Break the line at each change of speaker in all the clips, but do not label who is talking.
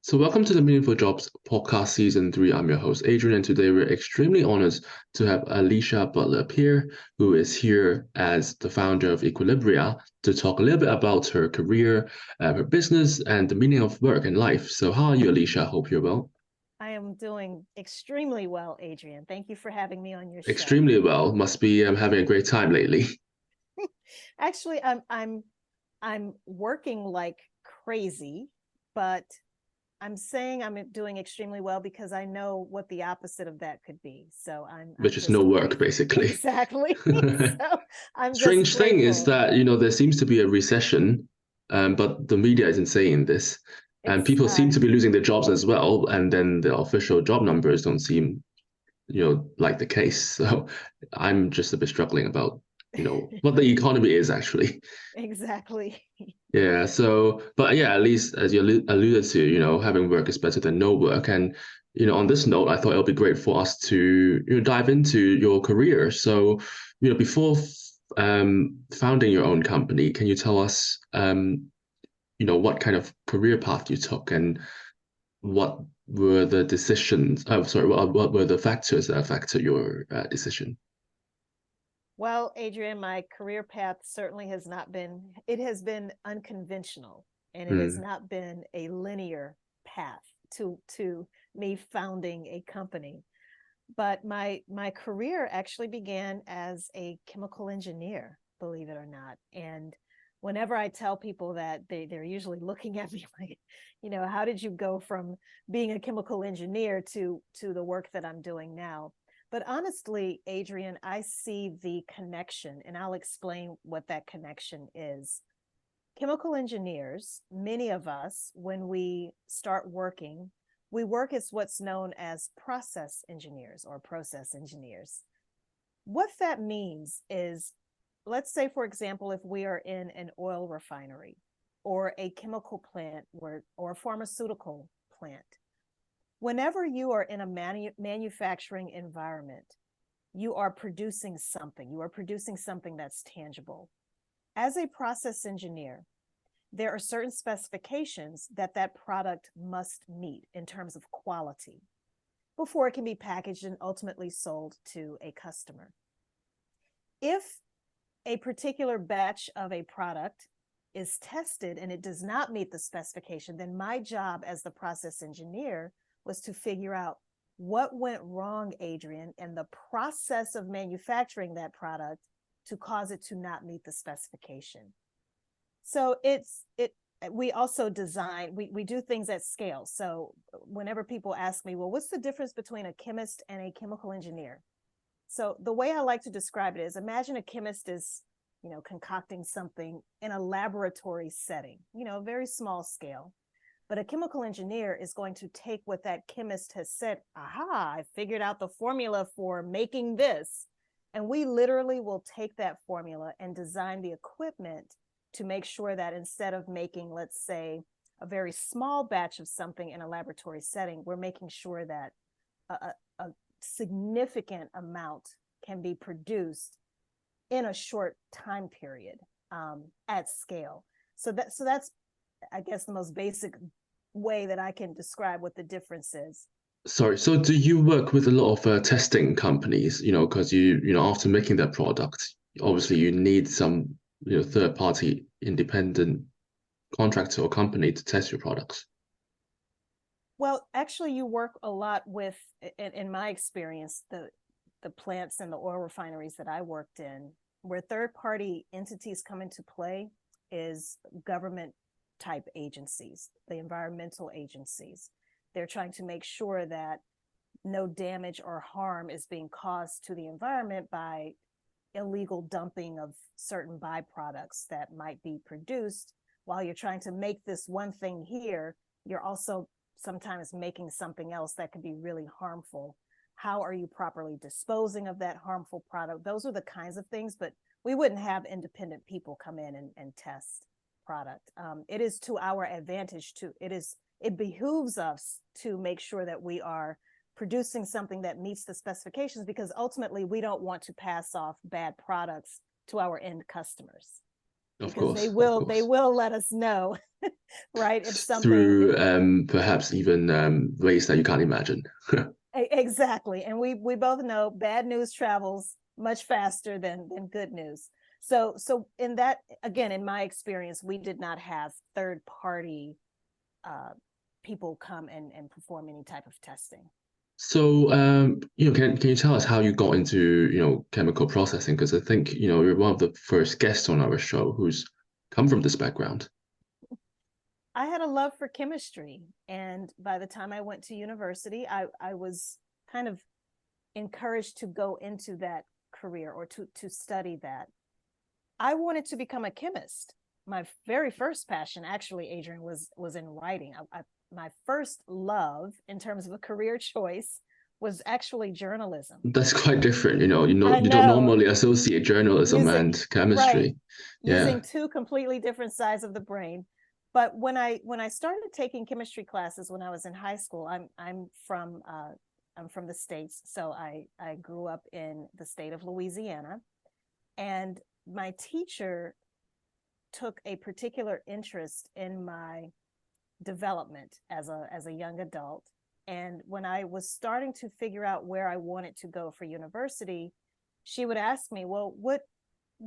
So, welcome to the Meaningful Jobs podcast season 3. I'm your host, Adrian, and today we're extremely honored to have Alicia Butler here, who is here as the founder of Equilibria to talk a little bit about her career, her business, and the meaning of work and life. So, how are you, Alicia? Hope you're well.
I am doing extremely well, Adrian. Thank you for having me on your show.
Extremely well. Must be having a great time lately.
Actually, I'm working like crazy, but I'm saying I'm doing extremely well because I know what the opposite of that could be. So I'm
Which is no
just
work,
grateful.
basically.
Exactly. So I'm just
Strange thing is
grateful.
that, there seems to be a recession, but the media isn't saying this. And
It's
people seem to be losing their jobs as well. And then the official job numbers don't seem, like the case. So I'm just a bit struggling about, what the economy is actually.
exactly.
Yeah. So, but yeah, at least as you alluded to, having work is better than no work. And, on this note, I thought it would be great for us to, dive into your career. So, before founding your own company, can you tell us, what kind of career path you took and what were the decisions? Oh, sorry, what were the factors that affected your decision?
Well, Adrian, my career path certainly it has been unconventional, and it has
Mm,
not been a linear path to me founding a company. But my career actually began as a chemical engineer, believe it or not. And whenever I tell people that, they're usually looking at me like, how did you go from being a chemical engineer to the work that I'm doing now? But honestly, Adrian, I see the connection, and I'll explain what that connection is. Chemical engineers, many of us, when we start working, we work as what's known as process engineers or process engineers. What that means is, let's say, for example, if we are in an oil refinery or a chemical plant or a pharmaceutical plant, whenever you are in a manufacturing environment, you are producing something. You are producing something that's tangible. As a process engineer, there are certain specifications that that product must meet in terms of quality before it can be packaged and ultimately sold to a customer. If a particular batch of a product is tested and it does not meet the specification, then my job as the process engineer was to figure out what went wrong, Adrian, in the process of manufacturing that product to cause it to not meet the specification. So we also design, we do things at scale. So whenever people ask me, well, what's the difference between a chemist and a chemical engineer? So the way I like to describe it is, imagine a chemist is, concocting something in a laboratory setting, a very small scale. But a chemical engineer is going to take what that chemist has said, aha, I figured out the formula for making this. And we literally will take that formula and design the equipment to make sure that instead of making, let's say, a very small batch of something in a laboratory setting, we're making sure that a significant amount can be produced in a short time period at scale. So that's, I guess, the most basic way that I can describe what the difference is.
sorry. So, do you work with a lot of testing companies? Because after making that product, obviously you need some, third party independent contractor or company to test your products.
Well, actually, you work a lot with, in my experience, the plants and the oil refineries that I worked in, where third party entities come into play is government type agencies, the environmental agencies. They're trying to make sure that no damage or harm is being caused to the environment by illegal dumping of certain byproducts that might be produced. While you're trying to make this one thing here, you're also sometimes making something else that could be really harmful. How are you properly disposing of that harmful product? Those are the kinds of things, but we wouldn't have independent people come in and test product. It is to our advantage it behooves us to make sure that we are producing something that meets the specifications, because ultimately we don't want to pass off bad products to our end customers,
Of
because
course, of
they
course.
will let us know right? If something,
through perhaps even ways that you can't imagine.
exactly. And we both know bad news travels much faster than good news. So in that, again, in my experience, we did not have third party people come and perform any type of testing.
So, can you tell us how you got into, chemical processing? Because I think, you're one of the first guests on our show who's come from this background.
I had a love for chemistry. And by the time I went to university, I was kind of encouraged to go into that career or to study that. I wanted to become a chemist. My very first passion, actually, Adrian, was in writing. My first love in terms of a career choice was actually journalism.
That's quite different,
I
you don't
know,
normally associate journalism
using
and
right,
chemistry. Yeah.
using two completely different sides of the brain. But when I started taking chemistry classes when I was in high school, I'm from the States, so I grew up in the state of Louisiana, and my teacher took a particular interest in my development as a young adult. And when I was starting to figure out where I wanted to go for university, she would ask me, "Well, what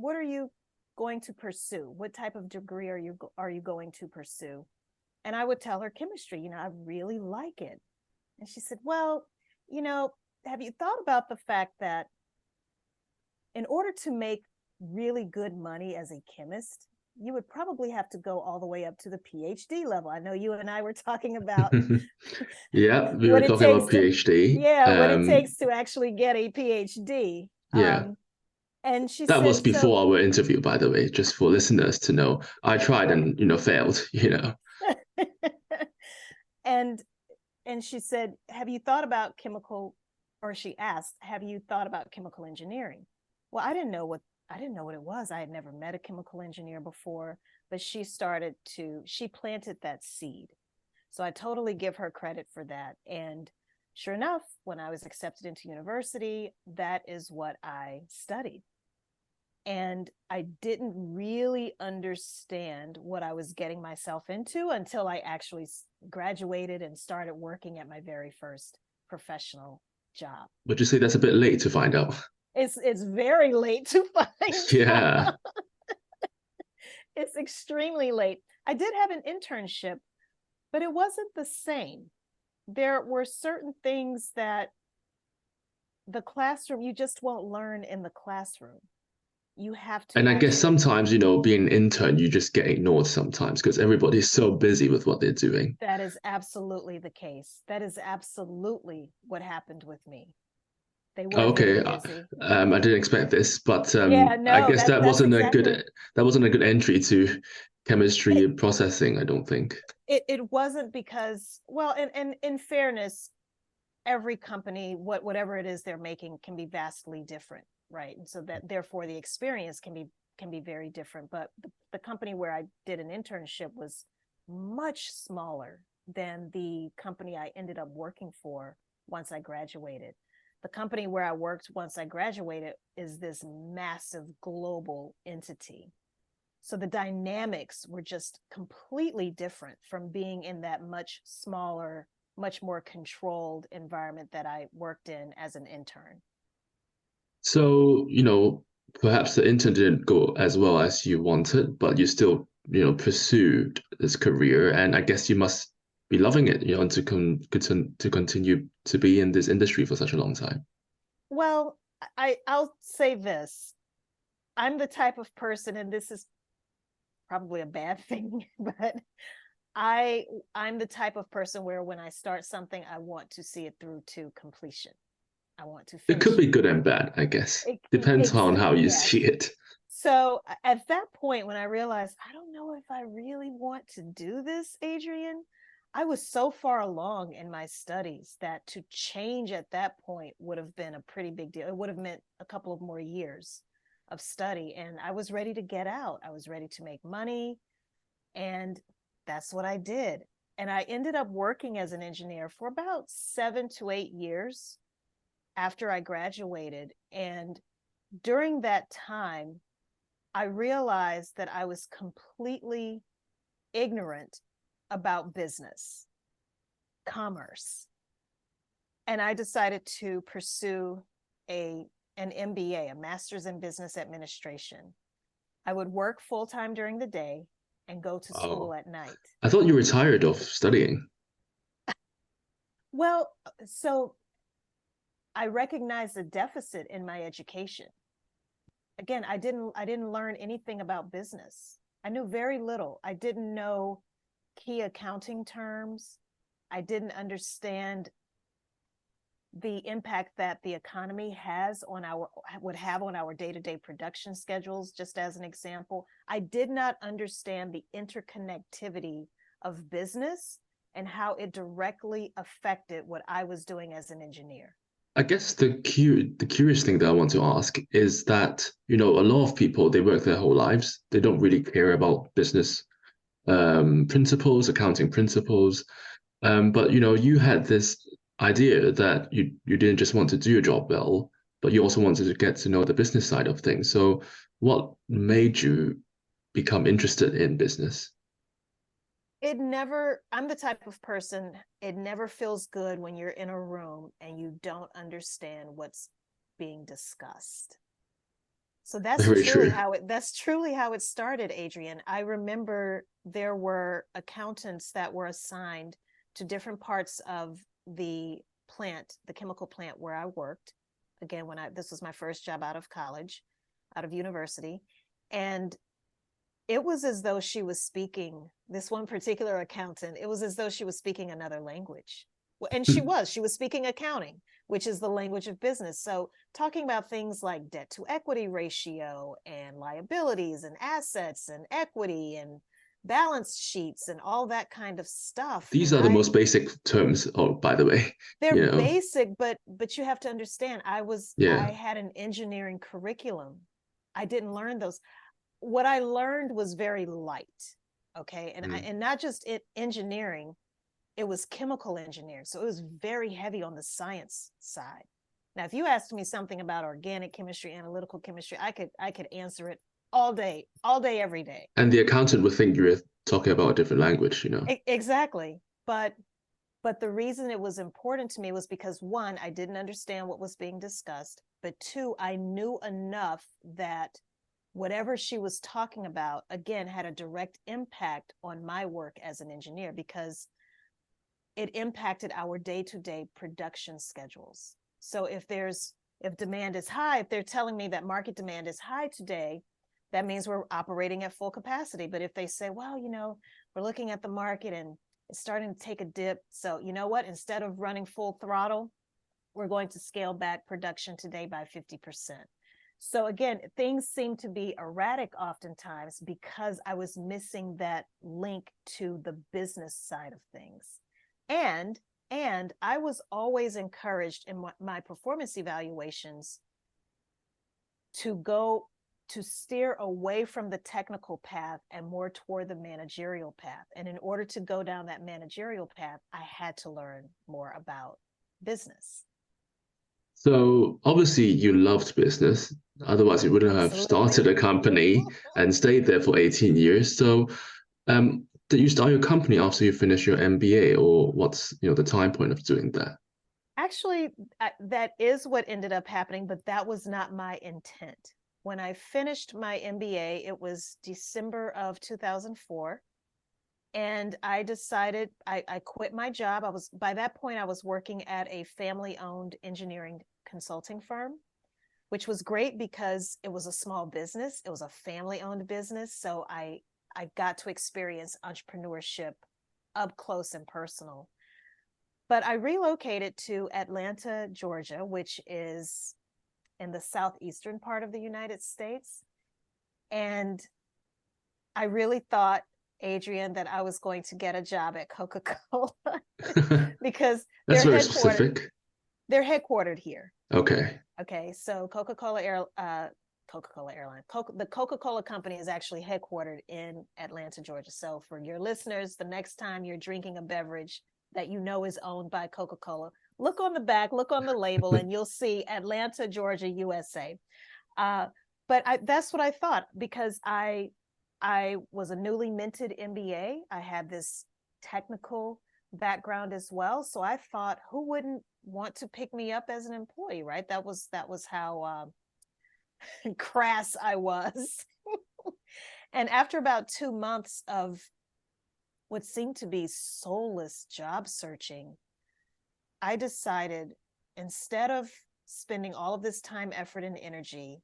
are you going to pursue? What type of degree are you going to pursue?" And I would tell her chemistry. I really like it. And she said, "Well, you know, have you thought about the fact that in order to make really good money as a chemist, you would probably have to go all the way up to the PhD level?" I know you and I were talking about
Yeah, we were
what it
talking about
takes to,
PhD.
yeah, what it takes to actually get a PhD.
Yeah,
And she
that was
said,
before
so,
our interview, by the way, just for listeners to know. I tried and, failed.
and she said, "Have you thought about chemical?" Or she asked, "Have you thought about chemical engineering?" Well, I didn't know what it was. I had never met a chemical engineer before, but she planted that seed. So I totally give her credit for that. And sure enough, when I was accepted into university, that is what I studied. And I didn't really understand what I was getting myself into until I actually graduated and started working at my very first professional job.
Would you say that's a bit late to find out?
It's very late to find
Yeah.
out. It's extremely late. I did have an internship, but it wasn't the same. There were certain things that the classroom, you just won't learn in the classroom. You have to
And I guess
actually,
sometimes, being an intern, you just get ignored sometimes because everybody's so busy with what they're doing.
that is absolutely the case. That is absolutely what happened with me. They were very
Okay,
busy.
I didn't expect this, but
Yeah,
I
no,
guess
that's exactly
that wasn't a good entry to
it.
chemistry processing, I don't think.
It wasn't because, well, and in fairness, every company, whatever it is they're making, can be vastly different, right? And so that therefore the experience can be very different. But the company where I did an internship was much smaller than the company I ended up working for once I graduated. The company where I worked once I graduated is this massive global entity. So the dynamics were just completely different from being in that much smaller, much more controlled environment that I worked in as an intern.
So, perhaps the intern didn't go as well as you wanted, but you still, pursued this career, and I guess you must be loving it, to continue to be in this industry for such a long time.
Well, I'll say this. I'm the type of person, and this is probably a bad thing, but I'm the type of person where when I start something, I want to see it through to completion. I want to
It could
finish
be
it.
good and bad, I guess. Depends on how you
Yes.
see it.
So at that point, when I realized, I don't know if I really want to do this, Adrian, I was so far along in my studies that to change at that point would have been a pretty big deal. It would have meant a couple of more years of study. And I was ready to get out. I was ready to make money. And that's what I did. And I ended up working as an engineer for about 7 to 8 years after I graduated. And during that time, I realized that I was completely ignorant about business, commerce. And I decided to pursue an MBA, a master's in business administration. I would work full-time during the day and go to school
Oh,
at night.
I thought you were tired of studying.
Well, so I recognized a deficit in my education. Again, I didn't learn anything about business. I knew very little. I didn't know key accounting terms. I didn't understand the impact that the economy has on our would have on our day-to-day production schedules. Just as an example, I did not understand the interconnectivity of business and how it directly affected what I was doing as an engineer.
I guess the curious thing that I want to ask is that, you know, a lot of people they work their whole lives. They don't really care about business principles, accounting principles. But you know, you had this idea that you didn't just want to do your job well, but you also wanted to get to know the business side of things. So what made you become interested in business?
It never, I'm the type of person, it never feels good when you're in a room and you don't understand what's being discussed. So
Very true.
that's truly how it started, Adrian. I remember there were accountants that were assigned to different parts of the plant, the chemical plant where I worked. Again, this was my first job out of college, out of university. And it was as though she was speaking, this one particular accountant, it was as though she was speaking another language. And she was speaking accounting, which is the language of business. So talking about things like debt to equity ratio and liabilities and assets and equity and balance sheets and all that kind of stuff.
These
And
are the most basic terms, oh, by the way,
they're
you know.
basic, but you have to understand,
Yeah.
I had an engineering curriculum. I didn't learn those. What I learned was very light. Okay.
Mm.
And not just engineering, it was chemical engineering. So it was very heavy on the science side. Now, if you asked me something about organic chemistry, analytical chemistry, I could answer it all day, every day.
And the accountant would think you're talking about a different language, you know.
Exactly. But the reason it was important to me was because one, I didn't understand what was being discussed, but two, I knew enough that whatever she was talking about, again, had a direct impact on my work as an engineer because it impacted our day-to-day production schedules. So if demand is high, if they're telling me that market demand is high today, that means we're operating at full capacity. But if they say, well, you know, we're looking at the market and it's starting to take a dip. So you know what, instead of running full throttle, we're going to scale back production today by 50%. So again, things seem to be erratic oftentimes because I was missing that link to the business side of things. And I was always encouraged in my performance evaluations to steer away from the technical path and more toward the managerial path. And in order to go down that managerial path, I had to learn more about business.
So obviously you loved business. Otherwise, you wouldn't have
Absolutely.
started a company and stayed there for 18 years. So did you start your company after you finished your MBA, or what's, you know, the time point of doing that?
Actually, that is what ended up happening, but that was not my intent. When I finished my MBA, it was December of 2004. And I decided I quit my job. By that point, I was working at a family-owned engineering consulting firm, which was great because it was a small business. It was a family-owned business. So I got to experience entrepreneurship up close and personal. But I relocated to Atlanta, Georgia, which is in the southeastern part of the United States. And I really thought, Adrian, that I was going to get a job at Coca-Cola because
That's very specific.
they're headquartered here.
Okay.
Okay, so Coca-Cola Airline, the Coca-Cola company is actually headquartered in Atlanta, Georgia. So for your listeners, the next time you're drinking a beverage that you know is owned by Coca-Cola, look on the back, look on the label, and you'll see Atlanta, Georgia, USA. But that's what I thought because I I was a newly minted MBA. I had this technical background as well. So I thought, who wouldn't want to pick me up as an employee, right? That was how crass I was. And after about 2 months of what seemed to be soulless job searching, I decided, instead of spending all of this time, effort, and energy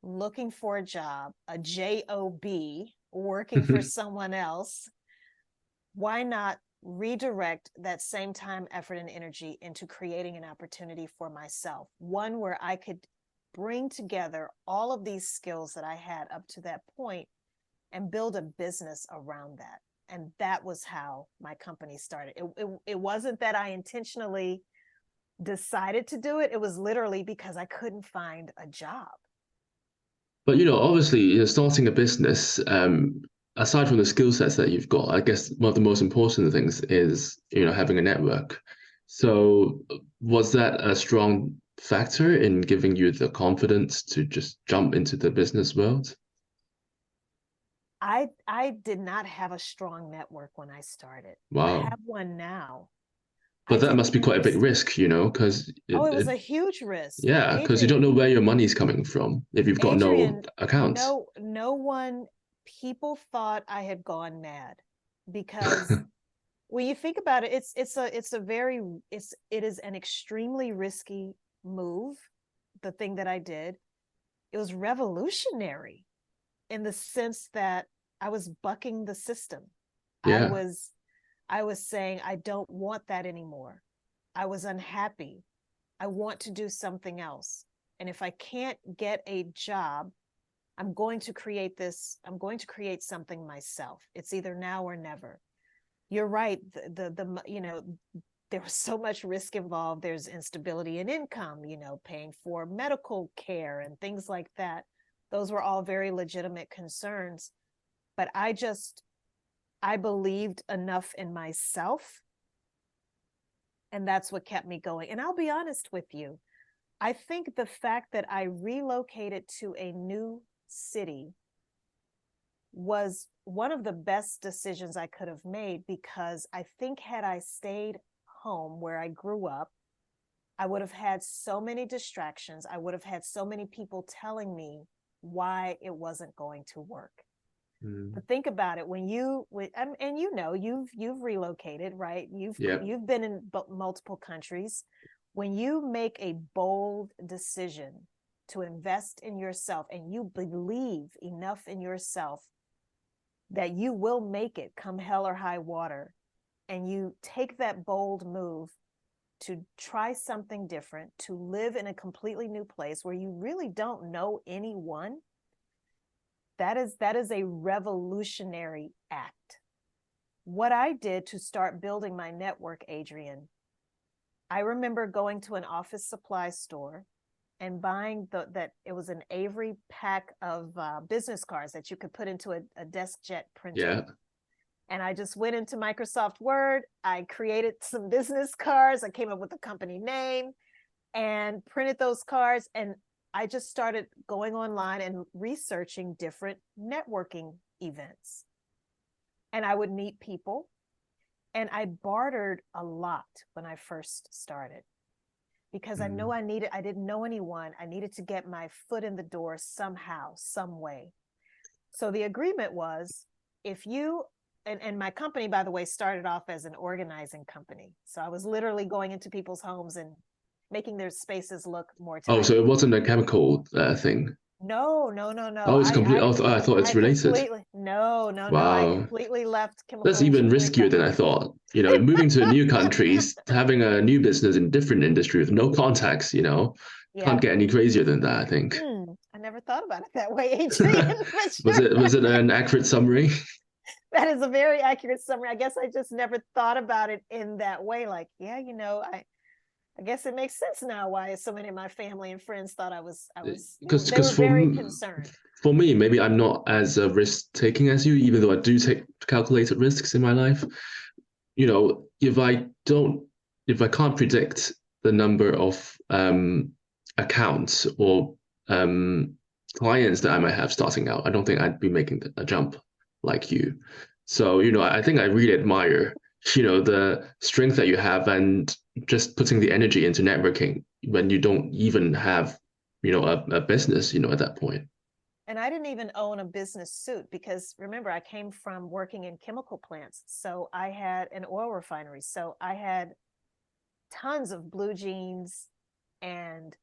looking for a job, a job, working for someone else, why not redirect that same time, effort, and energy into creating an opportunity for myself, one where I could bring together all of these skills that I had up to that point and build a business around that. And that was how my company started. It wasn't that I intentionally decided to do it. It was literally because I couldn't find a job.
But obviously, starting a business, aside from the skill sets that you've got, I guess one of the most important things is having a network. So was that a strong factor in giving you the confidence to just jump into the business world?
I did not have a strong network when I started. I
Wow.
have one now. I
But that
didn't
must be
have
quite a big
this.
risk, because
Oh, it was a huge risk.
yeah, because you don't know where your money's coming from if you've got no
Adrian,
accounts.
no one, people thought I had gone mad, because when you think about it, it is an extremely risky move. The thing that I did, it was revolutionary in the sense that I was bucking the system. I
Yeah.
was I was saying, I don't want that anymore. I was unhappy. I want to do something else. And if I can't get a job, I'm going to create something myself. It's either now or never. You're right. There was so much risk involved. There's instability in income, paying for medical care and things like that. Those were all very legitimate concerns. But I believed enough in myself, and that's what kept me going. And I'll be honest with you, I think the fact that I relocated to a new city was one of the best decisions I could have made, because I think had I stayed home where I grew up, I would have had so many distractions. I would have had so many people telling me why it wasn't going to work.
Mm.
But think about it, and you've relocated, right?
Yeah.
You've been in multiple countries. When you make a bold decision to invest in yourself, and you believe enough in yourself that you will make it come hell or high water, and you take that bold move to try something different, to live in a completely new place where you really don't know anyone, that is a revolutionary act. What I did to start building my network, Adrian, I remember going to an office supply store and buying that it was an Avery pack of business cards that you could put into a DeskJet printer.
Yeah.
And I just went into Microsoft Word. I created some business cards. I came up with a company name and printed those cards. And I just started going online and researching different networking events. And I would meet people. And I bartered a lot when I first started, because I didn't know anyone. I needed to get my foot in the door somehow, some way. So the agreement was, if you, and my company, by the way, started off as an organizing company. So I was literally going into people's homes and making their spaces look more
Oh, so
tidy.
it wasn't a chemical thing.
No, no, no, no.
Oh, it's complete. Oh, I thought it's
I
related.
completely, no, no, no. I
Wow.
completely left
That's
chemical
even
engineering.
riskier than I thought. Moving to a new country, having a new business in different industry with no contacts, can't
Yeah.
get any crazier than that, I think.
I never thought about it that way, Adrian, but
Was
sure.
it an accurate summary?
That is a very accurate summary. I guess I just never thought about it in that way. Like, yeah, I guess it makes sense now why so many of my family and friends thought they
Because
were very concerned.
for me, maybe I'm not as risk taking as you, even though I do take calculated risks in my life. If I can't predict the number of accounts or clients that I might have starting out, I don't think I'd be making a jump. like you. So, I think I really admire, the strength that you have and just putting the energy into networking when you don't even have, a business, at that point.
And I didn't even own a business suit because remember, I came from working in chemical plants. So I had an oil refinery. So I had tons of blue jeans and,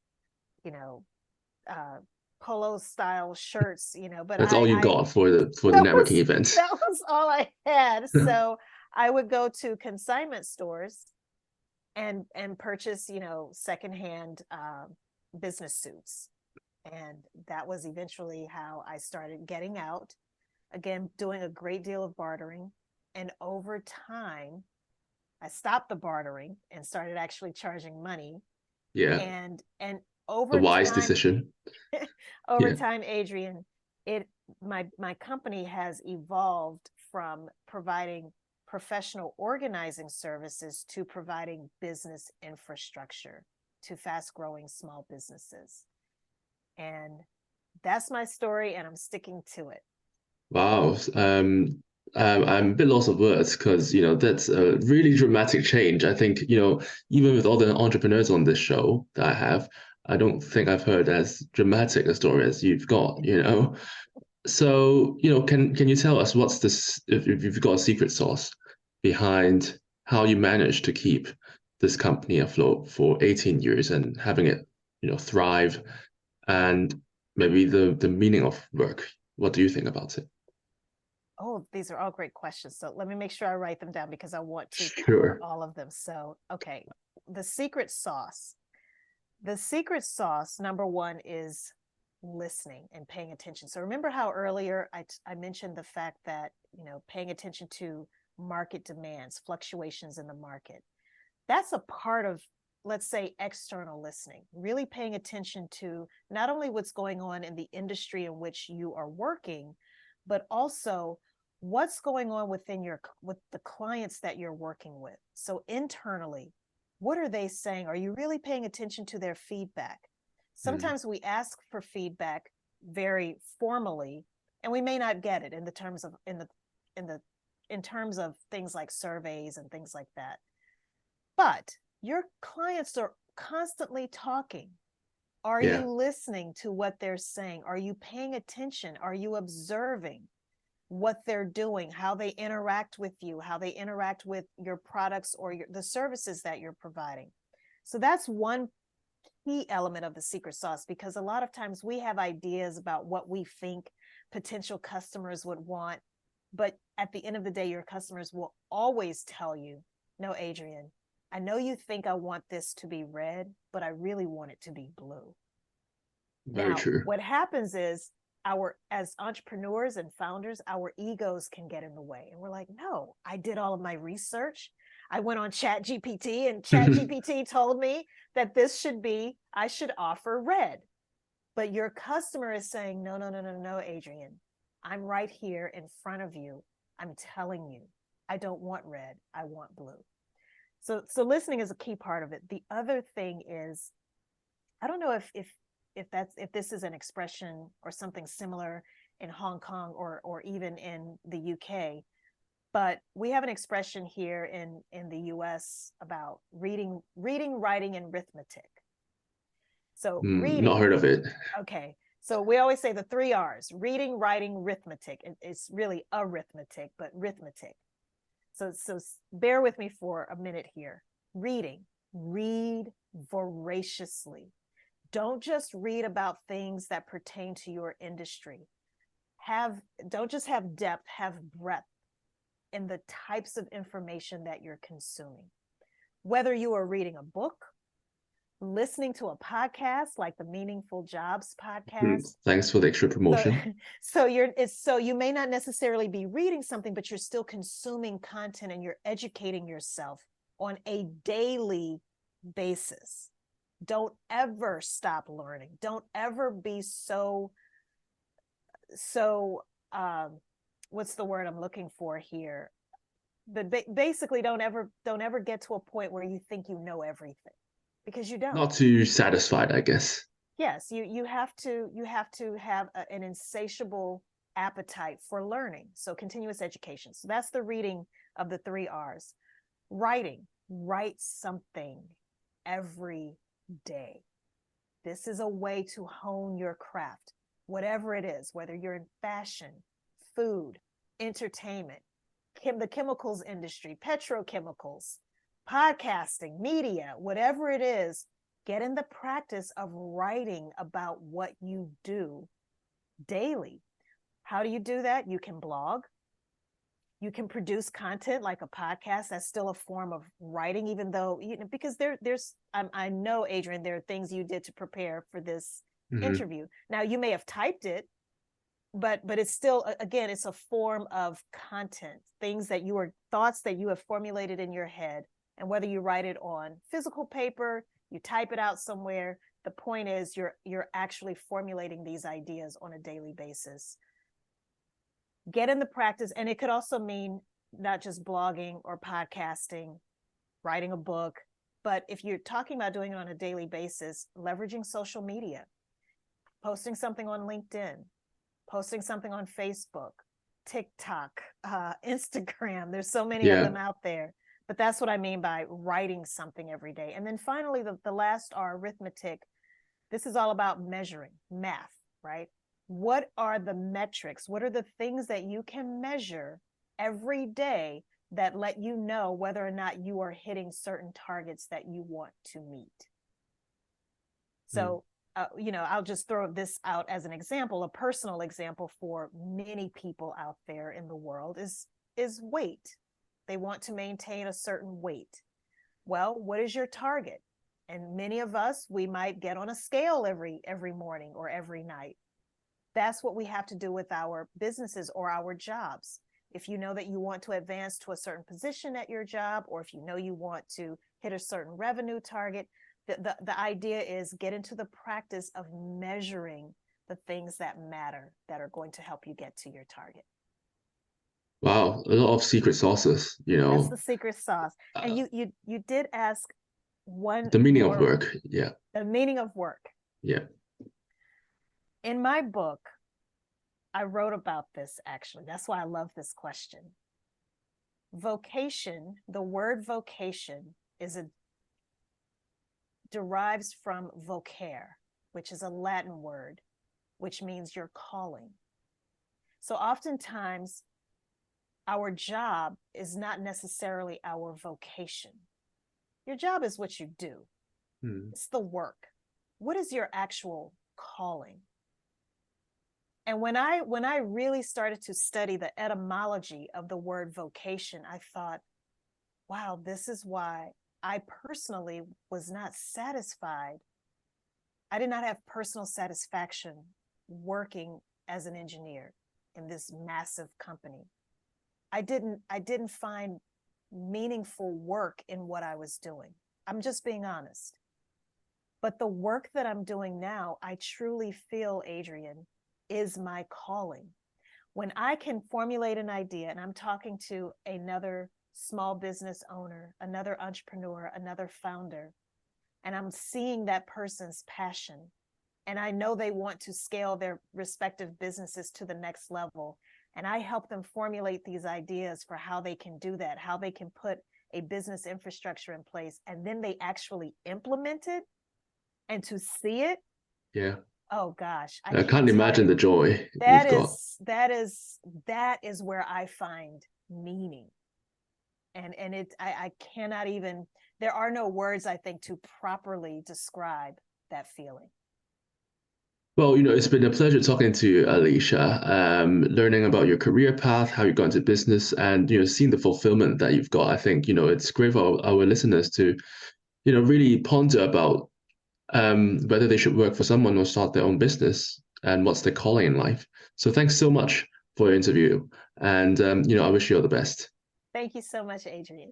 you know, uh, polo style shirts, but
That's all you got for the
that
networking
was
events.
that was all I had. So I would go to consignment stores and purchase, secondhand business suits. And that was eventually how I started getting out, again, doing a great deal of bartering. And over time, I stopped the bartering and started actually charging money.
Yeah,
And
a
over
wise
time,
decision.
over
Yeah.
time, Adrian, it my company has evolved from providing professional organizing services to providing business infrastructure to fast growing small businesses. And that's my story, and I'm sticking to it.
Wow. I'm a bit lost of words because, that's a really dramatic change. I think, even with all the entrepreneurs on this show that I have, I don't think I've heard as dramatic a story as you've got. So, can you tell us what's this, if you've got a secret sauce behind how you managed to keep this company afloat for 18 years and having it, thrive, and maybe the meaning of work? What do you think about it?
Oh, these are all great questions. So let me make sure I write them down because I want to cover
Sure.
all of them. So, okay, the secret sauce. The secret sauce, number one, is listening and paying attention. So remember how earlier I mentioned the fact that, paying attention to market demands, fluctuations in the market. That's a part of, let's say, external listening, really paying attention to not only what's going on in the industry in which you are working, but also what's going on with the clients that you're working with. So internally, what are they saying? Are you really paying attention to their feedback?
Mm,
Sometimes we ask for feedback very formally, and we may not get it in the terms of in the in terms of things like surveys and things like that. But your clients are constantly talking. Are
yeah.
you listening to what they're saying? Are you paying attention? Are you observing what they're doing, how they interact with you, how they interact with your products or the services that you're providing? So that's one key element of the secret sauce, because a lot of times we have ideas about what we think potential customers would want. But at the end of the day, your customers will always tell you, no, Adrian, I know you think I want this to be red, but I really want it to be blue.
Very
Now,
true.
what happens is as entrepreneurs and founders, our egos can get in the way. And we're like, no, I did all of my research. I went on Chat GPT and Chat GPT told me that I should offer red. But your customer is saying, no, no, no, no, no, Adrian, I'm right here in front of you. I'm telling you, I don't want red. I want blue. So listening is a key part of it. The other thing is, I don't know if this is an expression or something similar in Hong Kong or even in the UK, but we have an expression here in the US about reading, writing, and arithmetic. So
Not
reading,
heard of it.
okay. So we always say the three R's: reading, writing, arithmetic. It's really arithmetic, but arithmetic. So bear with me for a minute here. Reading, read voraciously. Don't just read about things that pertain to your industry. Don't just have depth, have breadth in the types of information that you're consuming. Whether you are reading a book, listening to a podcast like the Meaningful Jobs podcast.
Thanks for the extra
So,
promotion.
so you may not necessarily be reading something, but you're still consuming content and you're educating yourself on a daily basis. Don't ever stop learning. Don't ever be so what's the word I'm looking for here? But basically don't ever get to a point where you think you know everything, because you don't.
Not too satisfied, I guess.
Yes, you have to have an insatiable appetite for learning. So continuous education. So that's the reading of the 3 R's. Writing, write something every day. This is a way to hone your craft, whatever it is, whether you're in fashion, food, entertainment, the chemicals industry, petrochemicals, podcasting, media, whatever it is, get in the practice of writing about what you do daily. How do you do that? You can blog. You can produce content like a podcast. That's still a form of writing, even though, because I know, Adrian, there are things you did to prepare for this interview. Now, you may have typed it, but it's still, again, it's a form of content, thoughts that you have formulated in your head. And whether you write it on physical paper, you type it out somewhere, the point is you're actually formulating these ideas on a daily basis. Get in the practice. And it could also mean not just blogging or podcasting, writing a book, but if you're talking about doing it on a daily basis, leveraging social media, posting something on LinkedIn, posting something on Facebook, TikTok, Instagram. There's so many of them out there. But that's what I mean by writing something every day. And then finally, the last R, arithmetic. This is all about measuring, math, right? What are the metrics? What are the things that you can measure every day that let you know whether or not you are hitting certain targets that you want to meet? So, I'll just throw this out as an example. A personal example for many people out there in the world is weight. They want to maintain a certain weight. Well, what is your target? And many of us, we might get on a scale every morning or every night. That's what we have to do with our businesses or our jobs. If you know that you want to advance to a certain position at your job, or if you know you want to hit a certain revenue target, the idea is get into the practice of measuring the things that matter, that are going to help you get to your target.
Wow, a lot of secret sauces,
That's the secret sauce. And you did ask
the meaning of work. Yeah.
The meaning of work.
Yeah.
In my book, I wrote about this, actually. That's why I love this question. Vocation, the word vocation derives from vocare, which is a Latin word, which means your calling. So oftentimes, our job is not necessarily our vocation. Your job is what you do. It's the work. What is your actual calling? And when I really started to study the etymology of the word vocation, I thought, wow, this is why I personally was not satisfied. I did not have personal satisfaction working as an engineer in this massive company. I didn't find meaningful work in what I was doing. I'm just being honest. But the work that I'm doing now, I truly feel, Adrian, is my calling. When I can formulate an idea, and I'm talking to another small business owner, another entrepreneur, another founder, and I'm seeing that person's passion, and I know they want to scale their respective businesses to the next level, and I help them formulate these ideas for how they can do that, how they can put a business infrastructure in place, and then they actually implement it, and to see it.
Yeah.
Oh gosh,
I can't imagine the joy
that
you've got.
That is where I find meaning. And I cannot even, there are no words, I think, to properly describe that feeling.
Well, it's been a pleasure talking to you, Alicia, learning about your career path, how you got into business, and, seeing the fulfillment that you've got. I think, it's great for our listeners to, really ponder about whether they should work for someone or start their own business and what's their calling in life. So thanks so much for your interview. And, I wish you all the best.
Thank you so much, Adrian.